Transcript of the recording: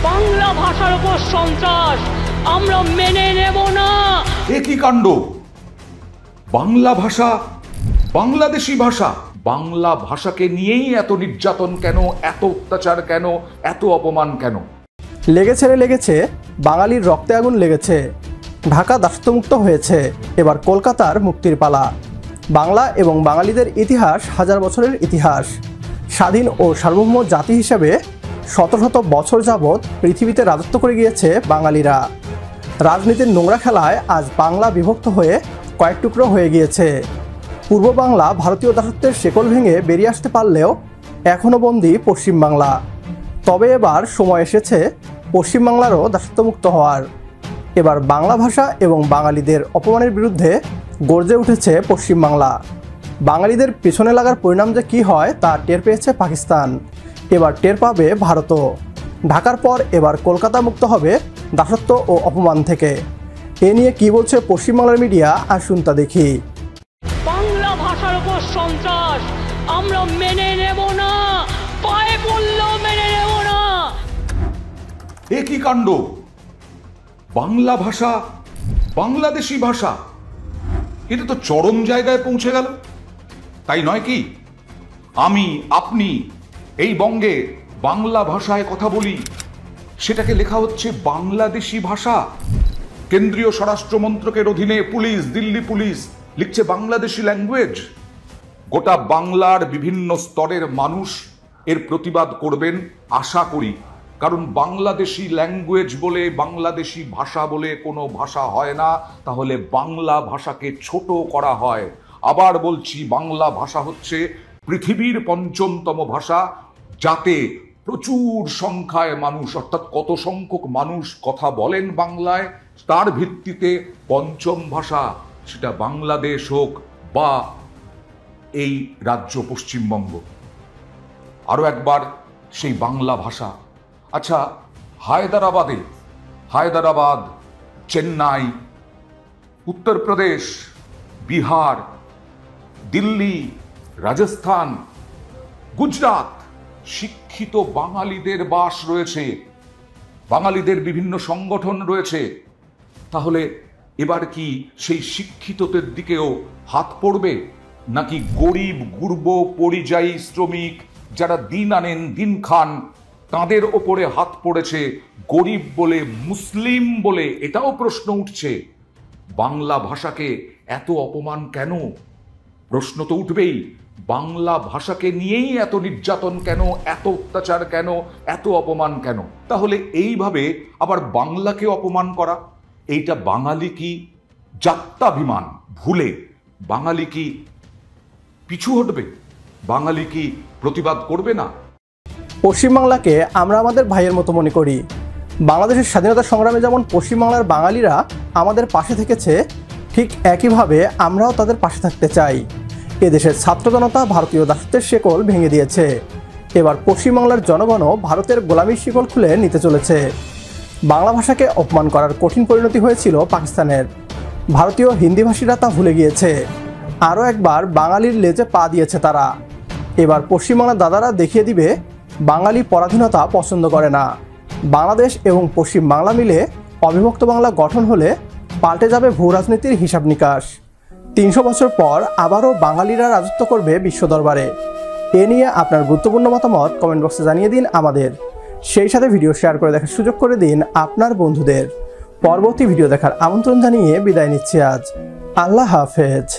বাংলা ভাষার উপর সন্ত্রাস আমরা মেনে নেব না। এ কি কাণ্ড! বাংলা ভাষা বাংলাদেশি ভাষা, বাংলা ভাষাকে নিয়েই এত নির্যাতন কেন, এত অত্যাচার কেন, এত অপমান কেন? লেগেছে রে লেগেছে, বাঙালির রক্তে আগুন লেগেছে। ঢাকা দাসত্বমুক্ত হয়েছে, এবার কলকাতার মুক্তির পালা। বাংলা এবং বাঙালিদের ইতিহাস হাজার বছরের ইতিহাস। স্বাধীন ও সার্বভৌম জাতি হিসেবে শত শত বছর যাবৎ পৃথিবীতে রাজত্ব করে গিয়েছে বাঙালিরা। রাজনীতির নোংরা খেলায় আজ বাংলা বিভক্ত হয়ে কয়েক টুকরো হয়ে গিয়েছে। পূর্ব বাংলা ভারতীয় দাসত্বের শেকল ভেঙে বেরিয়ে আসতে পারলেও এখনও বন্দী পশ্চিমবাংলা। তবে এবার সময় এসেছে পশ্চিমবাংলারও দাসত্বমুক্ত হওয়ার। এবার বাংলা ভাষা এবং বাঙালিদের অপমানের বিরুদ্ধে গর্জে উঠেছে পশ্চিমবাংলা। বাঙালিদের পেছনে লাগার পরিণাম যে কী হয় তা টের পেয়েছে পাকিস্তান, এবার টের পাবে ভারতও। ঢাকার পর এবার কলকাতা মুক্ত হবে দাসত্ব ও অপমান থেকে। এ নিয়ে কী বলছে পশ্চিমবাংলার মিডিয়া, আসুন তা দেখি। বাংলা ভাষার উপর সন্ত্রাস আমরা মেনে নেব না, পায়ে পড়লেও মেনে নেব না। এ কি কাণ্ড! বাংলা ভাষা বাংলাদেশি ভাষা, এটা তো চরম জায়গায় পৌঁছে গেল, তাই নয় কি? আমি আপনি এই বঙ্গে বাংলা ভাষায় কথা বলি, সেটাকে লেখা হচ্ছে বাংলাদেশি ভাষা। কেন্দ্রীয় স্বরাষ্ট্র মন্ত্রকের অধীনে পুলিশ, দিল্লি পুলিশ লিখছে বাংলাদেশি ল্যাঙ্গুয়েজ। গোটা বাংলার বিভিন্ন স্তরের মানুষ এর প্রতিবাদ করবেন আশা করি, কারণ বাংলাদেশি ল্যাঙ্গুয়েজ বলে, বাংলাদেশি ভাষা বলে কোনো ভাষা হয় না, তাহলে বাংলা ভাষাকে ছোট করা হয়। আবার বলছি, বাংলা ভাষা হচ্ছে পৃথিবীর পঞ্চমতম ভাষা, যাতে প্রচুর সংখ্যায় মানুষ, অর্থাৎ কত সংখ্যক মানুষ কথা বলেন বাংলায়, তার ভিত্তিতে পঞ্চম ভাষা, সেটা বাংলাদেশ হোক বা এই রাজ্য পশ্চিমবঙ্গ। আরও একবার সেই বাংলা ভাষা। আচ্ছা, হায়দ্রাবাদ, চেন্নাই, উত্তরপ্রদেশ, বিহার, দিল্লি, রাজস্থান, গুজরাট শিক্ষিত বাঙালিদের বাস রয়েছে, বাঙালিদের বিভিন্ন সংগঠন রয়েছে। তাহলে এবার কি সেই শিক্ষিতদের দিকেও হাত পড়বে, নাকি গরিব গুরব পরিযায়ী শ্রমিক যারা দিন আনেন দিন খান তাদের ওপরে হাত পড়েছে? গরিব বলে, মুসলিম বলে এটাও প্রশ্ন উঠছে। বাংলা ভাষাকে এত অপমান কেন? প্রশ্ন তো উঠবেই, বাংলা ভাষাকে নিয়েই এত নির্যাতন কেন, এত অত্যাচার কেন, এত অপমান কেন? তাহলে এইভাবে আবার বাংলাকে অপমান করা, এইটা বাঙালি কি জাত্যাভিমান ভুলে বাঙালি কি পিছু হটবে? বাঙালি কি প্রতিবাদ করবে না? পশ্চিমবাংলাকে আমরা আমাদের ভাইয়ের মতো মনে করি। বাংলাদেশের স্বাধীনতা সংগ্রামে যেমন পশ্চিমবাংলার বাঙালিরা আমাদের পাশে থেকেছে, ঠিক একইভাবে আমরাও তাদের পাশে থাকতে চাই। এদেশের ছাত্র জনতা ভারতীয় দাসত্বের শেকল ভেঙে দিয়েছে, এবার পশ্চিমবাংলার জনগণও ভারতের গোলামির শিকল খুলে নিতে চলেছে। বাংলা ভাষাকে অপমান করার কঠিন পরিণতি হয়েছিল পাকিস্তানের। ভারতীয় হিন্দিভাষীরা তা ভুলে গিয়েছে। আরও একবার বাঙালির লেজে পা দিয়েছে তারা। এবার পশ্চিমবাংলার দাদারা দেখিয়ে দিবে বাঙালি পরাধীনতা পছন্দ করে না। বাংলাদেশ এবং পশ্চিম বাংলা মিলে অবিভক্ত বাংলা গঠন হলে পাল্টে যাবে ভূ রাজনীতির হিসাব নিকাশ। ৩০০ বছর পর আবারও বাঙালিরা রাজত্ব করবে বিশ্ব দরবারে। এ নিয়ে আপনার গুরুত্বপূর্ণ মতামত কমেন্ট বক্সে জানিয়ে দিন আমাদের। সেই সাথে ভিডিও শেয়ার করে দেখার সুযোগ করে দিন আপনার বন্ধুদের। পরবর্তী ভিডিও দেখার আমন্ত্রণ জানিয়ে বিদায় নিচ্ছি আজ। আল্লাহ হাফেজ।